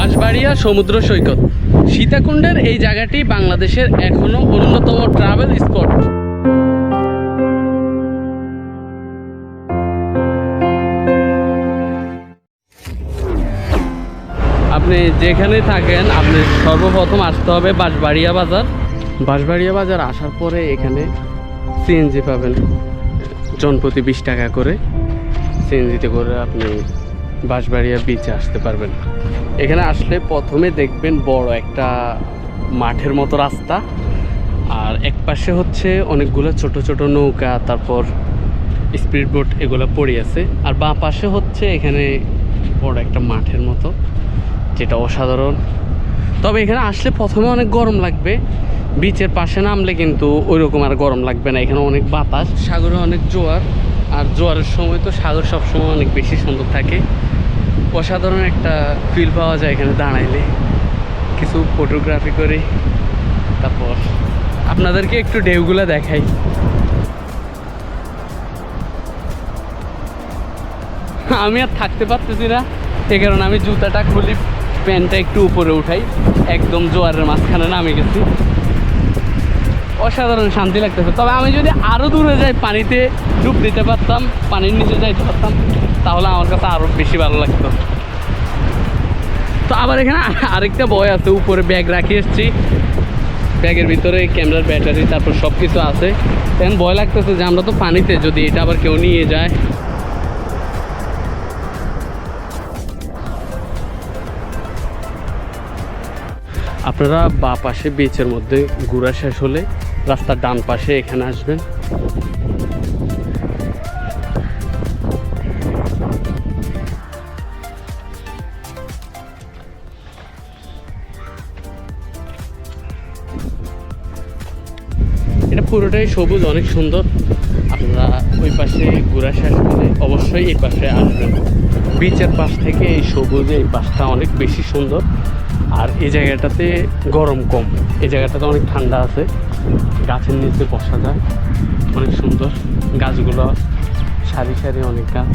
বাঁশবাড়িয়া সমুদ্র সৈকত। সীতাকুণ্ডের এই জায়গাটি বাংলাদেশের এখনো অন্যতম ট্রাভেল স্পট। আপনি যেখানে থাকেন আপনি সর্বপ্রথম আসতে হবে বাঁশবাড়িয়া বাজার। বাঁশবাড়িয়া বাজার আসার পরে এখানে সিএনজি পাবেন, জনপ্রতি 20 টাকা করে সিএনজিতে করে আপনি বাঁশবাড়িয়া বিচে আসতে পারবেন। এখানে আসলে প্রথমে দেখবেন বড় একটা মাঠের মতো রাস্তা, আর এক পাশে হচ্ছে অনেকগুলো ছোট ছোট নৌকা, তারপর স্পিড বোট এগুলো পড়ে আছে। আর বাঁ পাশে হচ্ছে এখানে বড় একটা মাঠের মতো, যেটা অসাধারণ। তবে এখানে আসলে প্রথমে অনেক গরম লাগবে, বিচের পাশে নামলে কিন্তু ওইরকম আর গরম লাগবে না। এখানে অনেক বাতাস, সাগরে অনেক জোয়ার, আর জোয়ারের সময় তো সাগর সবসময় অনেক বেশি সুন্দর থাকে। অসাধারণ একটা ফিল পাওয়া যায় এখানে দাঁড়াইলে। কিছু ফটোগ্রাফি করি, তারপর আপনাদেরকে একটু ঢেউগুলো দেখাই। আমি আর থাকতে পারতেছি না, এ কারণে আমি জুতাটা খুলি, প্যান্টটা একটু উপরে উঠাই। একদম জোয়ারের মাঝখানে নামে গেছি, অসাধারণ শান্তি লাগতেছে। তবে আমি যদি আরও দূরে যাই, পানিতে ডুব দিতে পারতাম, পানির নিচে যাইতে পারতাম, তাহলে আমার কাছে আরও বেশি ভালো লাগতো। তো আবার এখানে আরেকটা ভয় আছে, উপরে ব্যাগ রাখি এসেছি, ব্যাগের ভিতরে ক্যামেরার ব্যাটারি তারপর সব কিছু আছে। এখন ভয় লাগতেছে যে আমরা তো পানিতে, যদি এটা আবার কেউ নিয়ে যায়। আপনারা বাঁ পাশে বিচের মধ্যে ঘোরা শেষ হলে রাস্তার ডান পাশে এখানে আসবেন। এটা পুরোটাই সবুজ, অনেক সুন্দর। আপনারা ওই পাশে ঘোরা শেষ হলে অবশ্যই এই পাশে আসবেন। বিচের পাশ থেকে এই সবুজ এই পাশটা অনেক বেশি সুন্দর। আর এই জায়গাটাতে গরম কম, এই জায়গাটাতে অনেক ঠান্ডা আছে, গাছের নিচে বসা যায়, অনেক সুন্দর। গাছগুলো সারি সারি অনেক গাছ।